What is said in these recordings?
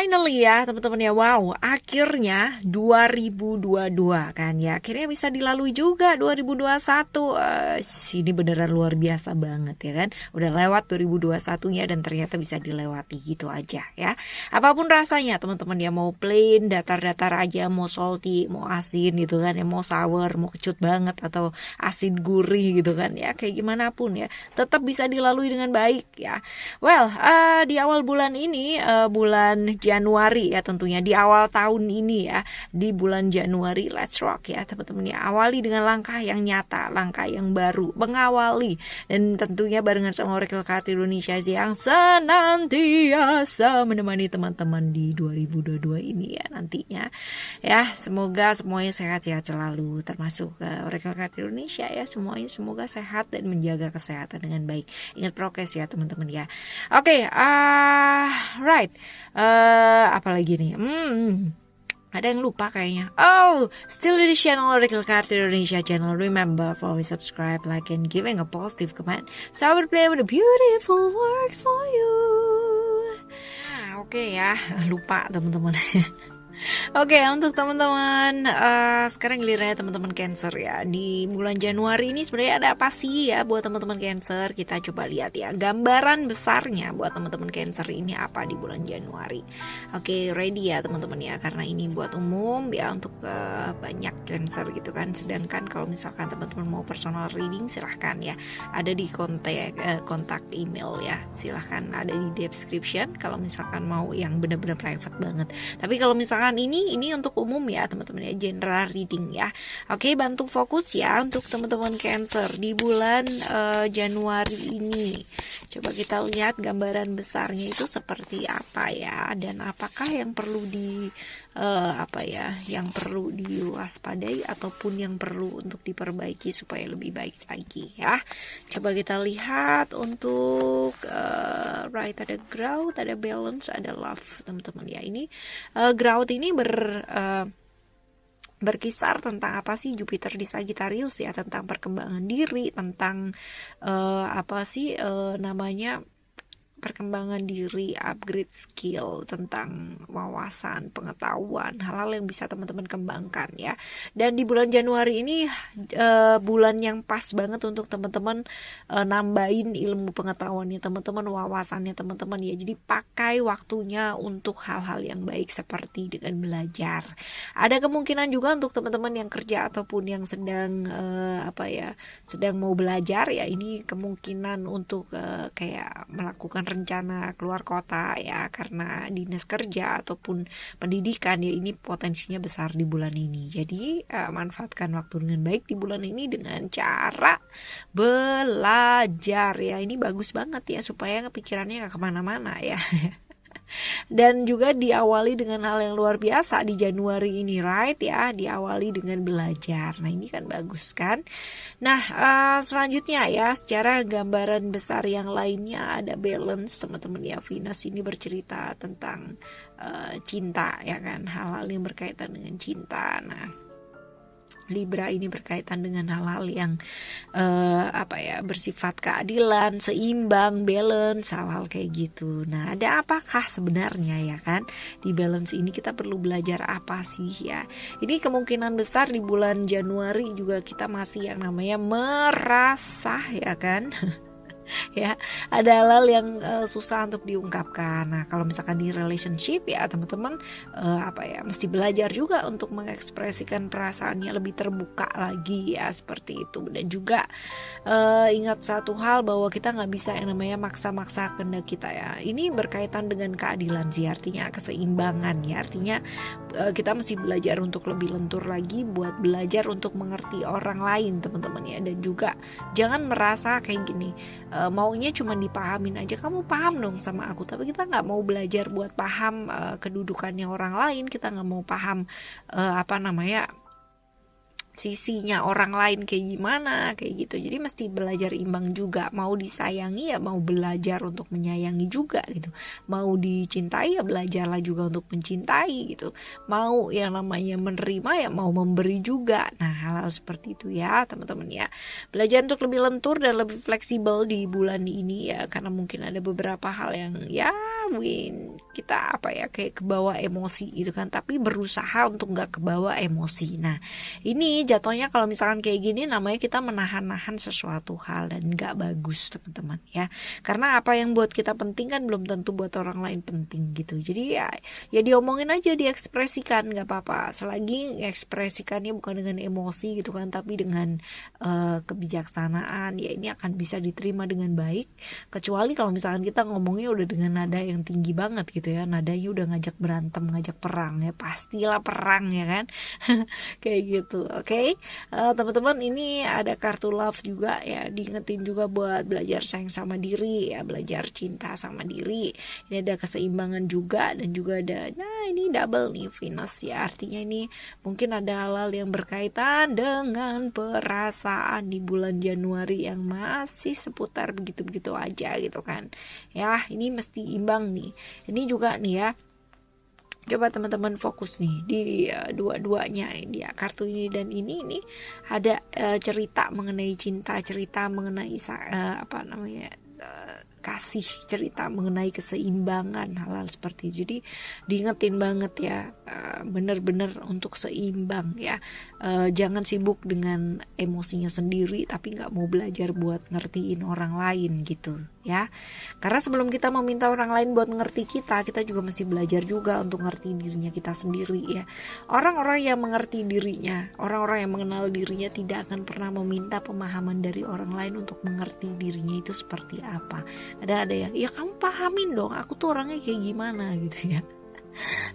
finally ya teman-teman ya, wow, akhirnya 2022 kan ya, akhirnya bisa dilalui juga 2021. Ini beneran luar biasa banget ya kan, udah lewat 2021-nya dan ternyata bisa dilewati gitu aja ya. Apapun rasanya teman-teman ya, mau plain, datar-datar aja, mau salty, mau asin gitu kan ya, mau sour, mau kecut banget atau asin gurih gitu kan ya, kayak gimana pun ya, tetap bisa dilalui dengan baik ya. Well, di awal bulan ini, bulan Januari ya tentunya, di awal tahun ini ya, di bulan Januari, let's rock ya teman-teman ya. Awali dengan langkah yang nyata, langkah yang baru, mengawali, dan tentunya barengan sama Oracle Card Indonesia yang senantiasa menemani teman-teman di 2022 ini ya nantinya ya. Semoga semuanya sehat-sehat selalu, termasuk Oracle Card Indonesia ya, semuanya semoga sehat dan menjaga kesehatan dengan baik. Ingat prokes ya teman-teman ya. Oke, right. Apalagi nih? Ada yang lupa kayaknya. Oh, still di channel Oracle Card Indonesia channel. Remember, always subscribe, like, and giving a positive comment, so I will play with a beautiful word for you. Oke ya, lupa teman-teman. Oke, untuk teman-teman, sekarang gilirannya teman-teman Cancer ya. Di bulan Januari ini sebenarnya ada apa sih ya buat teman-teman Cancer? Kita coba lihat ya, gambaran besarnya buat teman-teman Cancer ini apa di bulan Januari. Oke, ready ya teman-teman ya, karena ini buat umum ya, untuk banyak Cancer gitu kan. Sedangkan kalau misalkan teman-teman mau personal reading, silahkan ya, ada di kontak email ya, silahkan ada di description kalau misalkan mau yang benar-benar private banget. Tapi kalau misalkan ini untuk umum ya teman-teman ya, general reading ya. Oke, bantu fokus ya untuk teman-teman Cancer di bulan Januari ini. Coba kita lihat gambaran besarnya itu seperti apa ya, dan apakah yang perlu yang perlu diwaspadai ataupun yang perlu untuk diperbaiki supaya lebih baik lagi ya. Coba kita lihat untuk right, ada growth, ada balance, ada love teman-teman ya. Ini growth ini berkisar tentang apa sih? Jupiter di Sagittarius ya, tentang perkembangan diri, tentang perkembangan diri, upgrade skill, tentang wawasan, pengetahuan, hal-hal yang bisa teman-teman kembangkan ya. Dan di bulan Januari ini bulan yang pas banget untuk teman-teman nambahin ilmu pengetahuannya teman-teman, wawasannya teman-teman ya. Jadi pakai waktunya untuk hal-hal yang baik seperti dengan belajar. Ada kemungkinan juga untuk teman-teman yang kerja ataupun yang sedang sedang mau belajar ya, ini kemungkinan untuk kayak melakukan rencana keluar kota ya, karena dinas kerja ataupun pendidikan ya, ini potensinya besar di bulan ini. Jadi manfaatkan waktu dengan baik di bulan ini dengan cara belajar ya. Ini bagus banget ya, supaya pikirannya gak kemana-mana ya. Dan juga diawali dengan hal yang luar biasa di Januari ini, right ya, diawali dengan belajar. Nah ini kan bagus kan. Nah selanjutnya ya, secara gambaran besar yang lainnya ada balance teman-teman ya. Venus ini bercerita tentang cinta ya kan, hal-hal yang berkaitan dengan cinta. Nah Libra ini berkaitan dengan hal-hal yang bersifat keadilan, seimbang, balance, hal-hal kayak gitu. Nah, ada apakah sebenarnya ya kan? Di balance ini kita perlu belajar apa sih ya? Ini kemungkinan besar di bulan Januari juga kita masih yang namanya merasa ya kan? Ya, ada hal-hal yang susah untuk diungkapkan. Nah, kalau misalkan di relationship ya teman-teman mesti belajar juga untuk mengekspresikan perasaannya lebih terbuka lagi ya, seperti itu. Dan juga ingat satu hal, bahwa kita nggak bisa yang namanya maksa-maksa kehendak kita ya. Ini berkaitan dengan keadilan sih, artinya keseimbangan ya, artinya kita mesti belajar untuk lebih lentur lagi, buat belajar untuk mengerti orang lain teman-teman ya. Dan juga jangan merasa kayak gini, maunya cuma dipahamin aja, kamu paham dong sama aku, tapi kita nggak mau belajar buat paham kedudukannya orang lain, kita nggak mau paham sisinya orang lain kayak gimana, kayak gitu. Jadi mesti belajar imbang juga. Mau disayangi ya mau belajar untuk menyayangi juga gitu. Mau dicintai ya belajarlah juga untuk mencintai gitu. Mau yang namanya menerima ya mau memberi juga. Nah, hal-hal seperti itu ya teman-teman ya. Belajar untuk lebih lentur dan lebih fleksibel di bulan ini ya, karena mungkin ada beberapa hal yang ya kita kayak kebawa emosi gitu kan, tapi berusaha untuk nggak kebawa emosi. Nah, ini jatuhnya kalau misalkan kayak gini namanya kita menahan-nahan sesuatu hal dan nggak bagus teman-teman ya, karena apa yang buat kita penting kan belum tentu buat orang lain penting gitu. Jadi ya diomongin aja, diekspresikan, nggak apa-apa selagi ekspresikannya bukan dengan emosi gitu kan, tapi dengan kebijaksanaan ya, ini akan bisa diterima dengan baik. Kecuali kalau misalkan kita ngomongnya udah dengan nada yang tinggi banget gitu ya, nadanya udah ngajak berantem, ngajak perang ya, pastilah perang ya kan. Kayak gitu. Oke. Teman-teman, ini ada kartu love juga ya, diingetin juga buat belajar sayang sama diri ya, belajar cinta sama diri. Ini ada keseimbangan juga, dan juga ada ini double nih Venus ya, artinya ini mungkin ada hal-hal yang berkaitan dengan perasaan di bulan Januari yang masih seputar begitu-begitu aja gitu kan ya. Ini mesti imbang nih. Ini juga nih ya, coba teman-teman fokus nih di dua-duanya ini ya, kartu ini dan ini ada cerita mengenai cinta, cerita mengenai kasih, cerita mengenai keseimbangan, hal-hal seperti itu. Jadi diingetin banget ya, bener-bener untuk seimbang ya. Jangan sibuk dengan emosinya sendiri tapi nggak mau belajar buat ngertiin orang lain gitu ya. Karena sebelum kita meminta orang lain buat ngerti kita juga mesti belajar juga untuk ngerti dirinya kita sendiri ya. Orang-orang yang mengerti dirinya, orang-orang yang mengenal dirinya tidak akan pernah meminta pemahaman dari orang lain untuk mengerti dirinya itu seperti apa. Ada yang ya kamu pahamin dong aku tuh orangnya kayak gimana gitu ya.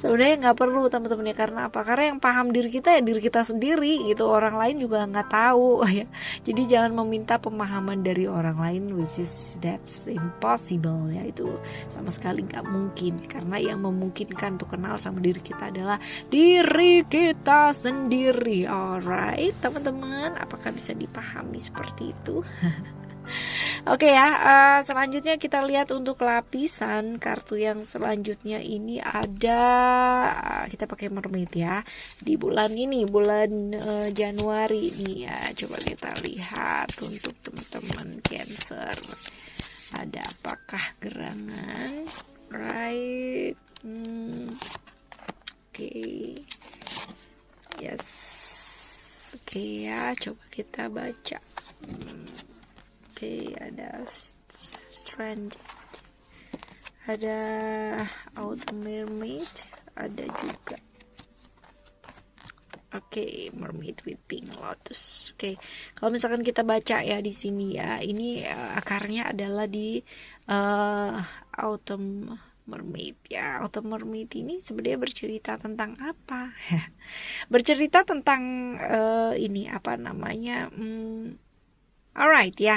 Sebenarnya nggak perlu teman-teman ya, karena apa? Karena yang paham diri kita ya diri kita sendiri gitu, orang lain juga nggak tahu ya. Jadi jangan meminta pemahaman dari orang lain, which is that's impossible ya, itu sama sekali nggak mungkin. Karena yang memungkinkan untuk kenal sama diri kita adalah diri kita sendiri. Alright teman-teman, apakah bisa dipahami seperti itu? Oke ya, selanjutnya kita lihat untuk lapisan kartu yang selanjutnya ini ada, kita pakai mermaid ya. Di bulan ini, bulan Januari ini ya, coba kita lihat untuk teman-teman Cancer. Ada apakah gerangan? Right. Oke. Yes. Oke ya, coba kita baca. Oke, ada Stranded, ada Autumn Mermaid, ada juga Mermaid with Pink Lotus. Kalau misalkan kita baca ya di sini ya, ini akarnya adalah di Autumn Mermaid ya. Autumn Mermaid ini sebenarnya bercerita tentang apa? Bercerita tentang alright ya,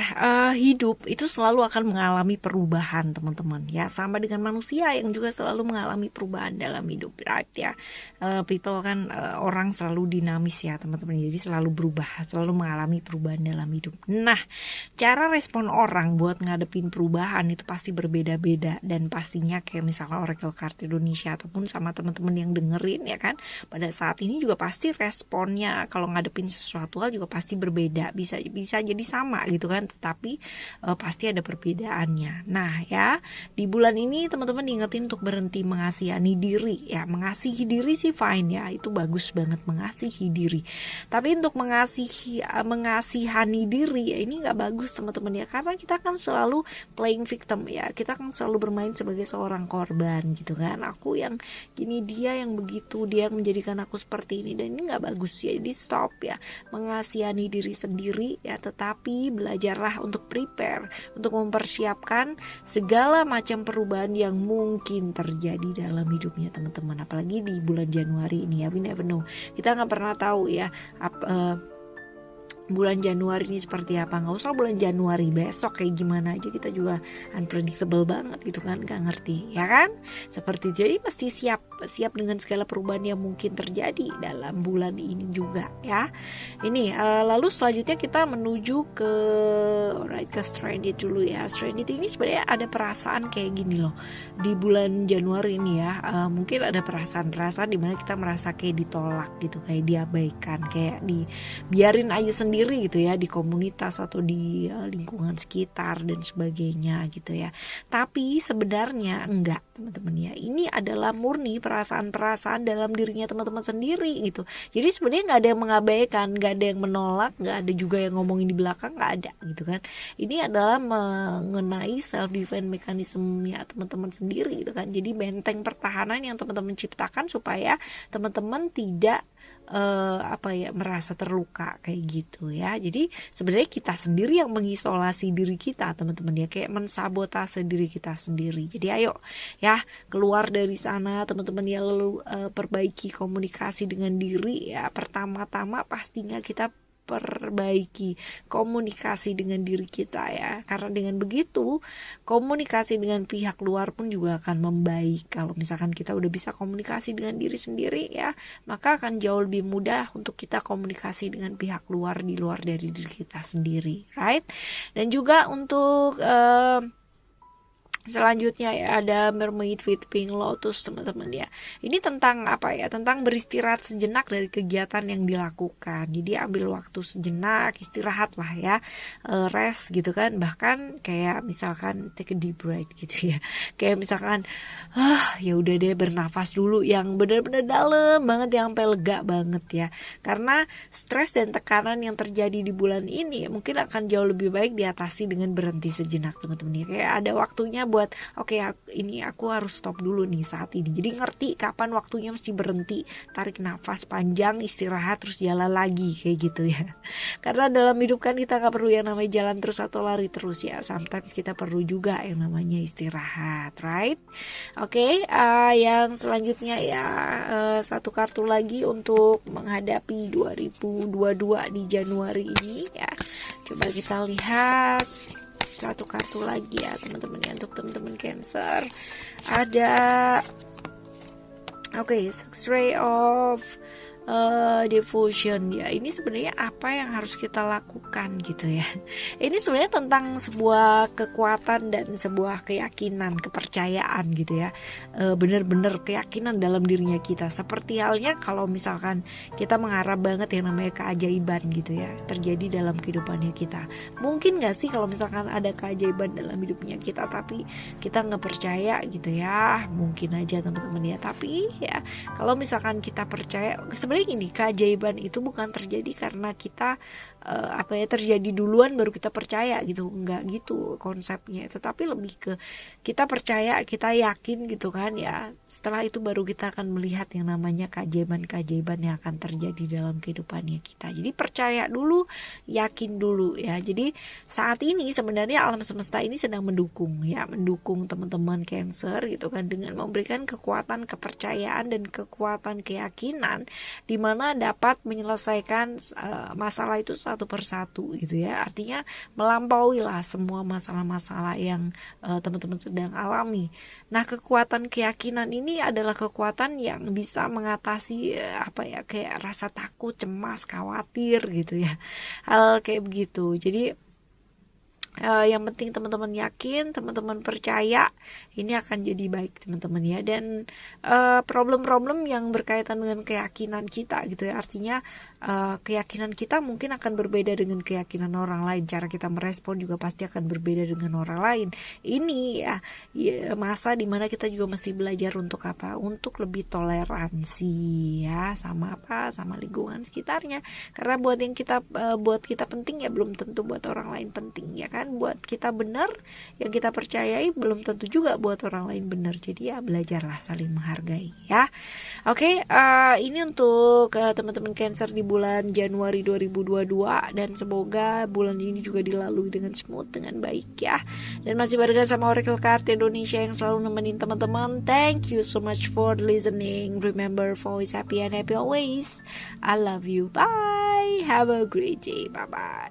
hidup itu selalu akan mengalami perubahan teman-teman ya, sama dengan manusia yang juga selalu mengalami perubahan dalam hidup, right ya. People kan orang selalu dinamis ya teman-teman, jadi selalu berubah, selalu mengalami perubahan dalam hidup. Nah, cara respon orang buat ngadepin perubahan itu pasti berbeda-beda, dan pastinya kayak misalnya Oracle Card Indonesia ataupun sama teman-teman yang dengerin ya kan, pada saat ini juga pasti responnya kalau ngadepin sesuatu hal juga pasti berbeda, bisa jadi sama gitu kan, tetapi pasti ada perbedaannya. Nah ya, di bulan ini teman-teman diingetin untuk berhenti mengasihani diri ya. Mengasihi diri sih fine ya, itu bagus banget mengasihi diri, tapi untuk mengasihani diri ya ini nggak bagus teman-teman ya, karena kita kan selalu playing victim ya, kita kan selalu bermain sebagai seorang korban gitu kan. Aku yang gini, dia yang begitu, dia yang menjadikan aku seperti ini, dan ini nggak bagus ya. Jadi stop ya mengasihani diri sendiri ya, tetapi belajarlah untuk prepare, untuk mempersiapkan segala macam perubahan yang mungkin terjadi dalam hidupnya teman-teman. Apalagi di bulan Januari ini ya, we never know, kita nggak pernah tahu ya bulan Januari ini seperti apa. Nggak usah bulan Januari, besok kayak gimana aja kita juga unpredictable banget gitu kan, nggak ngerti ya kan. Seperti jadi mesti siap dengan segala perubahan yang mungkin terjadi dalam bulan ini juga ya. Ini lalu selanjutnya kita menuju ke Stranded dulu ya. Stranded ini sebenarnya ada perasaan kayak gini loh di bulan Januari ini ya. Mungkin ada perasaan dimana kita merasa kayak ditolak gitu, kayak diabaikan, kayak dibiarin aja sendiri gitu ya, di komunitas atau di lingkungan sekitar dan sebagainya gitu ya. Tapi sebenarnya enggak teman-teman ya, ini adalah murni perasaan-perasaan dalam dirinya teman-teman sendiri gitu. Jadi sebenarnya nggak ada yang mengabaikan, nggak ada yang menolak, nggak ada juga yang ngomongin di belakang, nggak ada gitu kan. Ini adalah mengenai self defense mekanismenya teman-teman sendiri gitu kan. Jadi benteng pertahanan yang teman-teman ciptakan supaya teman-teman tidak merasa terluka kayak gitu ya. Jadi sebenarnya kita sendiri yang mengisolasi diri kita teman-teman ya, kayak mensabotase diri kita sendiri. Jadi ayo ya keluar dari sana teman-teman ya, lalu perbaiki komunikasi dengan diri ya. Pertama-tama pastinya kita perbaiki komunikasi dengan diri kita ya, karena dengan begitu komunikasi dengan pihak luar pun juga akan membaik. Kalau misalkan kita udah bisa komunikasi dengan diri sendiri ya, maka akan jauh lebih mudah untuk kita komunikasi dengan pihak luar di luar dari diri kita sendiri, right? Dan juga untuk selanjutnya ya ada Mermaid with Pink Lotus teman-teman ya. Ini tentang apa ya? Tentang beristirahat sejenak dari kegiatan yang dilakukan. Jadi ambil waktu sejenak, istirahat lah ya, rest gitu kan. Bahkan kayak misalkan take a deep breath gitu ya. Kayak misalkan ya udah deh bernafas dulu yang benar-benar dalam banget, yang sampai lega banget ya. Karena stres dan tekanan yang terjadi di bulan ini mungkin akan jauh lebih baik diatasi dengan berhenti sejenak teman-teman ya. Kayak ada waktunya buat ini aku harus stop dulu nih saat ini. Jadi ngerti kapan waktunya mesti berhenti, tarik nafas panjang, istirahat, terus jalan lagi kayak gitu ya. Karena dalam hidup kan kita gak perlu yang namanya jalan terus atau lari terus ya. Sometimes kita perlu juga yang namanya istirahat, right? Oke, yang selanjutnya ya satu kartu lagi untuk menghadapi 2022 di Januari ini ya. Coba kita lihat satu kartu lagi ya teman-teman ya, untuk teman-teman Cancer. Ada Six Ray of Devotion ya. Ini sebenarnya apa yang harus kita lakukan gitu ya. Ini sebenarnya tentang sebuah kekuatan dan sebuah keyakinan, kepercayaan gitu ya. Benar-benar keyakinan dalam dirinya kita. Seperti halnya kalau misalkan kita mengharap banget yang namanya keajaiban gitu ya terjadi dalam kehidupannya kita. Mungkin gak sih kalau misalkan ada keajaiban dalam hidupnya kita tapi kita gak percaya gitu ya? Mungkin aja teman-teman ya. Tapi ya kalau misalkan kita percaya, sebenarnya ini keajaiban itu bukan terjadi karena kita terjadi duluan baru kita percaya gitu, enggak gitu konsepnya. Tetapi lebih ke kita percaya, kita yakin gitu kan ya. Setelah itu baru kita akan melihat yang namanya keajaiban-keajaiban yang akan terjadi dalam kehidupannya kita. Jadi percaya dulu, yakin dulu ya. Jadi saat ini sebenarnya alam semesta ini sedang mendukung teman-teman Cancer gitu kan, dengan memberikan kekuatan kepercayaan dan kekuatan keyakinan di mana dapat menyelesaikan masalah itu satu persatu gitu ya. Artinya melampaui lah semua masalah-masalah yang teman-teman sedang alami. Nah, kekuatan keyakinan ini adalah kekuatan yang bisa mengatasi kayak rasa takut, cemas, khawatir gitu ya. Hal kayak begitu. Jadi yang penting teman-teman yakin, teman-teman percaya, ini akan jadi baik teman-teman ya. Dan problem-problem yang berkaitan dengan keyakinan kita gitu ya, artinya keyakinan kita mungkin akan berbeda dengan keyakinan orang lain. Cara kita merespon juga pasti akan berbeda dengan orang lain. Ini ya masa dimana kita juga mesti belajar untuk apa? Untuk lebih toleransi ya sama lingkungan sekitarnya. Karena buat kita penting ya belum tentu buat orang lain penting ya kan. Buat kita benar, yang kita percayai belum tentu juga buat orang lain benar. Jadi ya belajarlah saling menghargai ya. Oke, ini untuk teman-teman Cancer di bulan Januari 2022, dan semoga bulan ini juga dilalui dengan smooth, dengan baik ya. Dan masih barengan sama Oracle Card Indonesia yang selalu nemenin teman-teman. Thank you so much for listening. Remember, always happy and happy always. I love you. Bye. Have a great day. Bye bye.